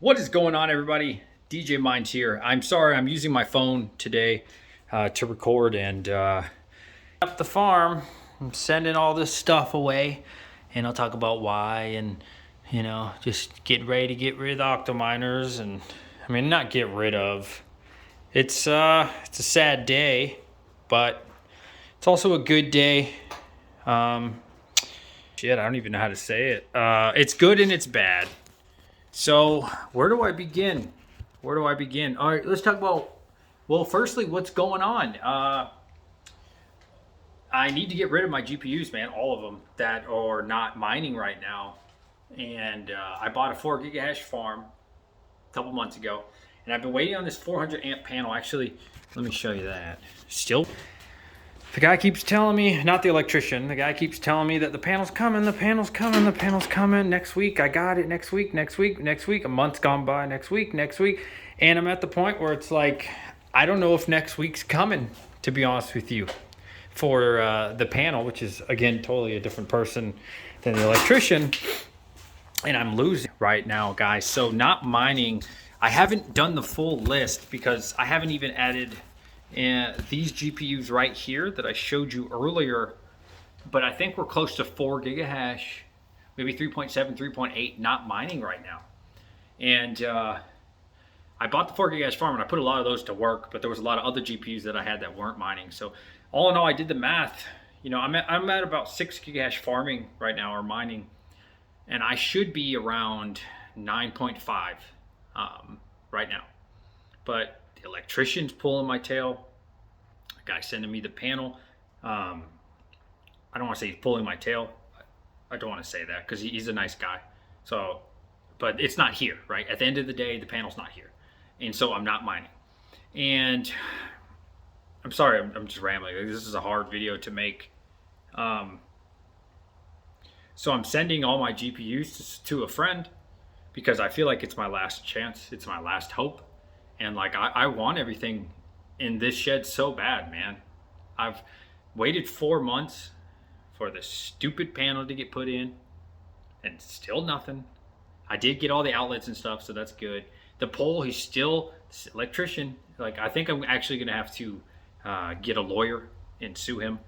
What is going on, everybody? DJ Minds here. I'm sorry, I'm using my phone today to record and up the farm. I'm sending all this stuff away, and I'll talk about why, and just get ready to get rid of the octominers, and I mean, not get rid of. It's a sad day, but it's also a good day. Shit, I don't even know how to say it. It's good and it's bad. So where do I begin? All right, let's talk about, well, firstly, what's going on? I need to get rid of my GPUs, man, all of them that are not mining right now. And I bought a 4 gigahash farm a couple months ago, and I've been waiting on this 400 amp panel. Actually, let me show you that. Still, the guy keeps telling me, not the electrician, the guy keeps telling me that the panel's coming, next week. I got it next week. A month's gone by, next week. And I'm at the point where it's like, I don't know if next week's coming, to be honest with you, for the panel, which is, again, totally a different person than the electrician. And I'm losing right now, guys. So not mining, I haven't done the full list because I haven't even added these GPUs right here that I showed you earlier, but I think we're close to 4 gigahash, maybe 3.7, 3.8, not mining right now. And I bought the 4 gigahash farm and I put a lot of those to work, but there was a lot of other GPUs that I had that weren't mining. So all in all, I did the math. I'm at about 6 gigahash farming right now, or mining, and I should be around 9.5 right now. But the electrician's pulling my tail. The guy sending me the panel. I don't want to say he's pulling my tail. I don't want to say that because he's a nice guy. So, but it's not here, right? At the end of the day, the panel's not here. And so I'm not mining. And I'm sorry, I'm just rambling. This is a hard video to make. So I'm sending all my GPUs to a friend because I feel like it's my last chance. It's my last hope. And like, I want everything in this shed so bad, man. I've waited 4 months for the stupid panel to get put in and still nothing. I did get all the outlets and stuff, so that's good. The pole, he's still electrician. Like, I think I'm actually gonna have to get a lawyer and sue him.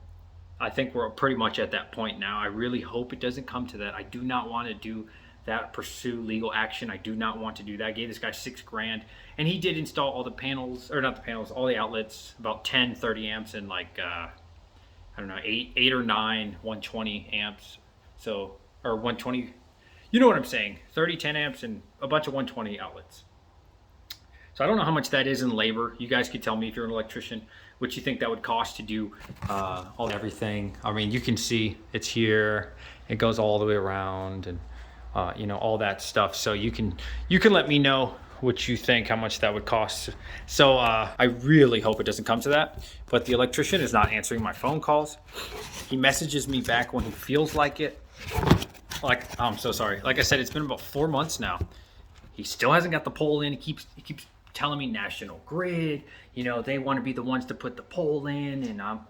I think we're pretty much at that point now. I really hope it doesn't come to that. I do not want to do that, pursue legal action. I do not want to do that. I gave this guy $6,000, and he did install all the panels, or not the panels, all the outlets, about 10 30 amps and like I don't know, 8 or 9 120 amps. So, or 120, you know what I'm saying, 30 10 amps and a bunch of 120 outlets. So I don't know how much that is in labor. You guys could tell me, if you're an electrician, what you think that would cost to do all everything. I mean, you can see it's here, it goes all the way around, and all that stuff. So you can let me know what you think, how much that would cost. So I really hope it doesn't come to that. But the electrician is not answering my phone calls. He messages me back when he feels like it. Like, I'm so sorry. Like I said, it's been about 4 months now. He still hasn't got the pole in. He keeps telling me National Grid, they want to be the ones to put the pole in,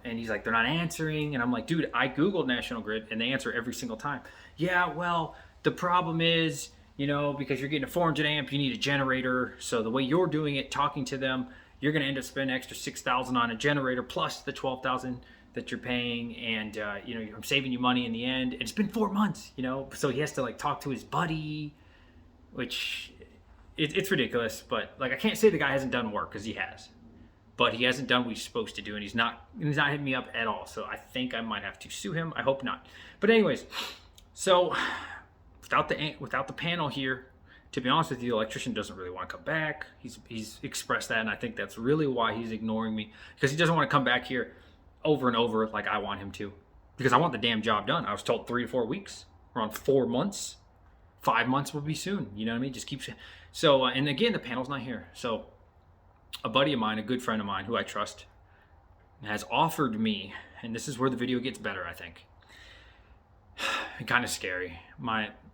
and he's like, they're not answering. And I'm like, dude, I Googled National Grid and they answer every single time. Yeah, well, the problem is, because you're getting a 400 amp, you need a generator. So the way you're doing it, talking to them, you're going to end up spending extra $6,000 on a generator plus the $12,000 that you're paying. And, I'm saving you money in the end. It's been 4 months, so he has to like talk to his buddy, which it's ridiculous. But like, I can't say the guy hasn't done work, because he has, but he hasn't done what he's supposed to do. And he's not hitting me up at all. So I think I might have to sue him. I hope not. But anyways, so without the panel here, to be honest with you, the electrician doesn't really want to come back. He's expressed that, and I think that's really why he's ignoring me, because he doesn't want to come back here over and over like I want him to, because I want the damn job done. I was told 3 to 4 weeks. We're on 4 months. 5 months will be soon. You know what I mean? Just keeps. So and again, the panel's not here. So a buddy of mine, a good friend of mine who I trust, has offered me, and this is where the video gets better, I think. Kind of scary.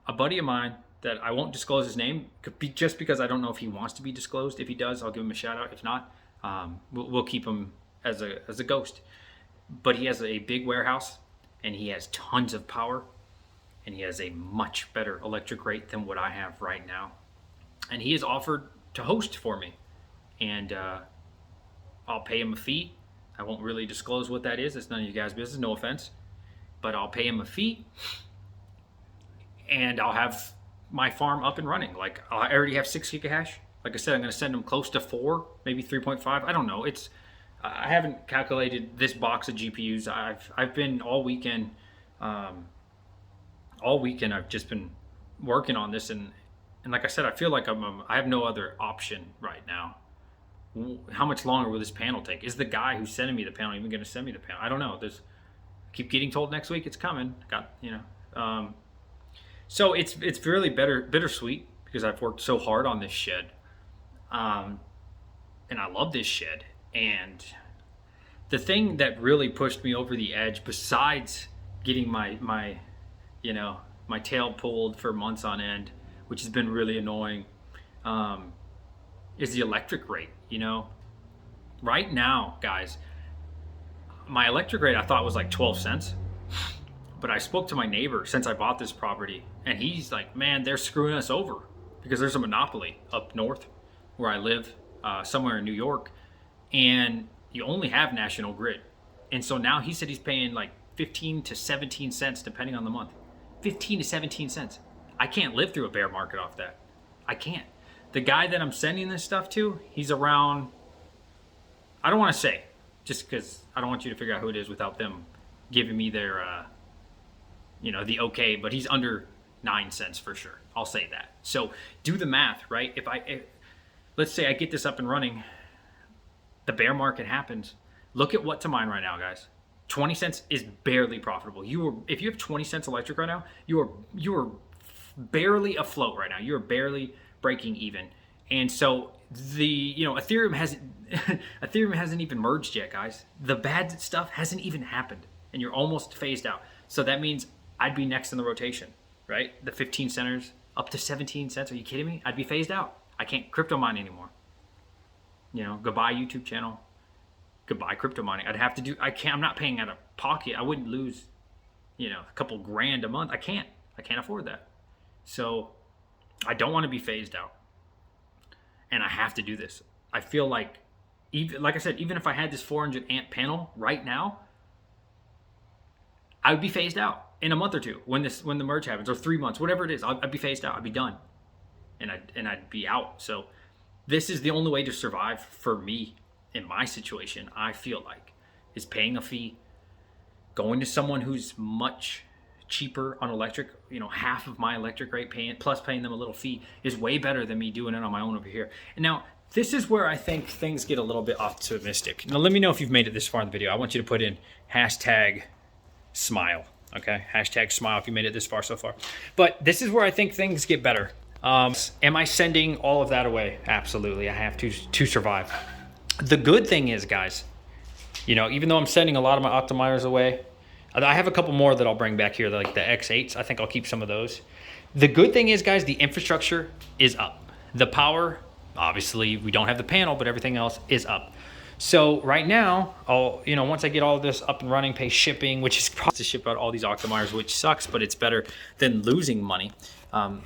A buddy of mine that I won't disclose his name, just because I don't know if he wants to be disclosed. If he does, I'll give him a shout out. If not, we'll keep him as a ghost. But he has a big warehouse, and he has tons of power, and he has a much better electric rate than what I have right now. and he has offered to host for me, and I'll pay him a fee. I won't really disclose what that is. It's none of you guys' business, no offense. But I'll pay him a fee, and I'll have my farm up and running. Like, I already have 6 gigahash. Like I said, I'm going to send them close to 4, maybe 3.5. I don't know. I haven't calculated this box of GPUs. I've been all weekend. I've just been working on this, and like I said, I feel like I have no other option right now. How much longer will this panel take? Is the guy who's sending me the panel even going to send me the panel? I don't know. I keep getting told next week it's coming. So it's really bittersweet because I've worked so hard on this shed, and I love this shed. And the thing that really pushed me over the edge, besides getting my tail pulled for months on end, which has been really annoying, is the electric rate. Right now, guys, my electric rate I thought was like 12 cents. But I spoke to my neighbor since I bought this property, and he's like, man, they're screwing us over because there's a monopoly up north where I live, somewhere in New York, and you only have National Grid. And so now he said he's paying like 15 to 17 cents depending on the month. 15 to 17 cents. I can't live through a bear market off that. I can't. The guy that I'm sending this stuff to, he's around, I don't want to say, just because I don't want you to figure out who it is without them giving me their, the okay, but he's under 9 cents for sure. I'll say that. So do the math, right? If let's say I get this up and running, the bear market happens. Look at what to mine right now, guys. 20 cents is barely profitable. If you have 20 cents electric right now, you are barely afloat right now. You are barely breaking even. And so Ethereum hasn't even merged yet, guys. The bad stuff hasn't even happened, and you're almost phased out. So that means I'd be next in the rotation, right? The 15 centers up to 17 cents. Are you kidding me? I'd be phased out. I can't crypto mine anymore. Goodbye YouTube channel. Goodbye crypto mining. I'm not paying out of pocket. I wouldn't lose, a couple grand a month. I can't afford that. So I don't want to be phased out. And I have to do this. I feel like, like I said, even if I had this 400 amp panel right now, I would be phased out in a month or two when the merge happens, or 3 months, whatever it is. I'd be phased out. I'd be done, and I'd be out. So this is the only way to survive for me in my situation. I feel like is paying a fee, going to someone who's much cheaper on electric. Half of my electric rate, paying them a little fee is way better than me doing it on my own over here. And now this is where I think things get a little bit optimistic. Now let me know if you've made it this far in the video. I want you to put in #smile. Okay, #smile if you made it this far so far. But this is where I think things get better. Am I sending all of that away? Absolutely, I have to survive. The good thing is, guys, even though I'm sending a lot of my optimizers away, I have a couple more that I'll bring back here, like the X8s. I think I'll keep some of those. The good thing is, guys, the infrastructure is up. The power, obviously, we don't have the panel, but everything else is up. So right now, once I get all of this up and running, pay shipping, which is probably to ship out all these optimizers, which sucks, but it's better than losing money.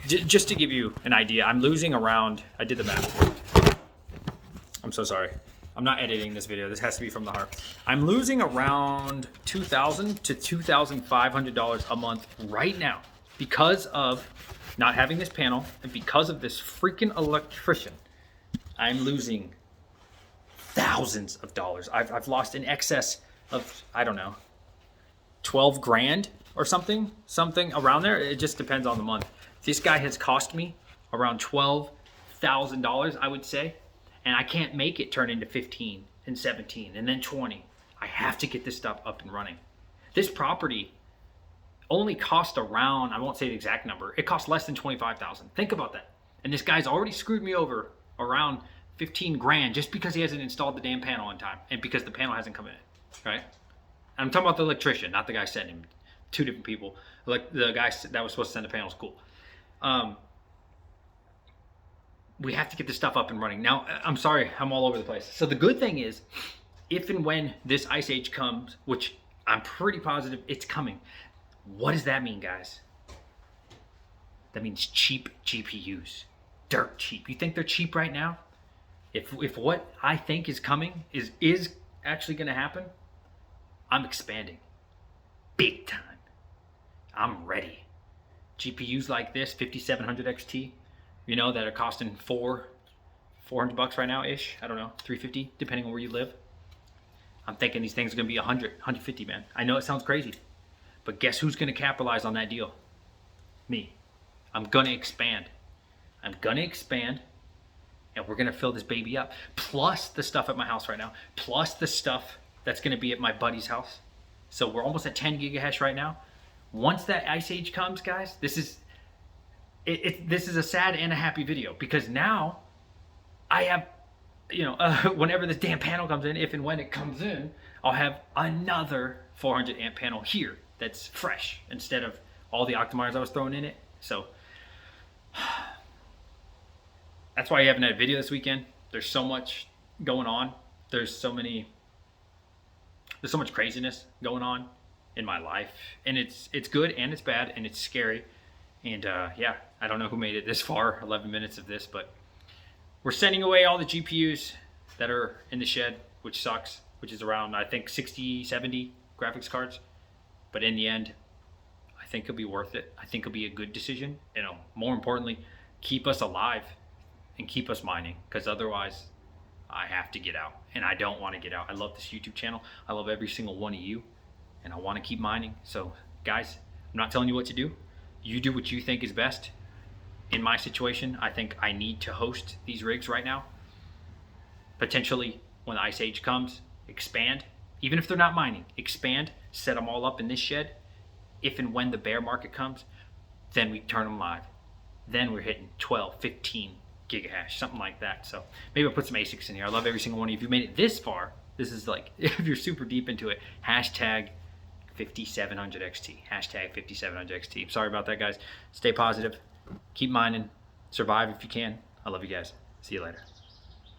Just to give you an idea, I'm losing around, I did the math. I'm so sorry. I'm not editing this video. This has to be from the heart. I'm losing around $2,000 to $2,500 a month right now because of not having this panel and because of this freaking electrician. I'm losing thousands of dollars. I've lost in excess of, I don't know, 12 grand or something around there. It just depends on the month. This guy has cost me around $12,000, I would say. And I can't make it turn into 15 and 17 and then 20. I have to get this stuff up and running. This property only cost around, I won't say the exact number, it cost less than 25,000. Think about that. And this guy's already screwed me over around 15 grand just because he hasn't installed the damn panel in time and because the panel hasn't come in, right? I'm talking about the electrician, not the guy sending him. Two different people. Like the guy that was supposed to send the panel is cool. We have to get this stuff up and running. Now, I'm sorry, I'm all over the place. So the good thing is, if and when this ice age comes, which I'm pretty positive it's coming, what does that mean, guys? That means cheap GPUs. dirt cheap. You think they're cheap right now? If what I think is coming is actually going to happen, I'm expanding big time. I'm ready. GPUs like this, 5700 XT, you know, that are costing $400 right now ish. I don't know, 350 depending on where you live. I'm thinking these things are going to be 100, 150, man. I know it sounds crazy, but guess who's going to capitalize on that deal? Me. I'm going to expand. I'm going to expand, and we're going to fill this baby up. Plus the stuff at my house right now. Plus the stuff that's going to be at my buddy's house. So we're almost at 10 gigahash right now. Once that Ice Age comes, guys, this is a sad and a happy video, because now I have, you know, whenever this damn panel comes in, if and when it comes in, I'll have another 400 amp panel here that's fresh instead of all the Octomires I was throwing in it. So that's why I haven't had a video this weekend. There's so much going on. There's so much craziness going on in my life, and it's good and it's bad and it's scary. And yeah, I don't know who made it this far, 11 minutes of this, but we're sending away all the GPUs that are in the shed, which sucks, which is around, I think, 60, 70 graphics cards. But in the end, I think it'll be worth it. I think it'll be a good decision. You know, more importantly, keep us alive and keep us mining, because otherwise I have to get out, and I don't want to get out. I love this YouTube channel. I love every single one of you, and I want to keep mining. So guys, I'm not telling you what to do. You do what you think is best. In my situation, I think I need to host these rigs right now. Potentially, when the Ice Age comes, expand. Even if they're not mining, expand, set them all up in this shed. If and when the bear market comes, then we turn them live. Then we're hitting 12, 15 gigahash, something like that. So maybe I'll put some ASICs in here. I love every single one of you. If you made it this far, this is like, if you're super deep into it, hashtag 5700 XT. Hashtag 5700 XT. Sorry about that, guys. Stay positive. Keep mining. Survive if you can. I love you guys. See you later.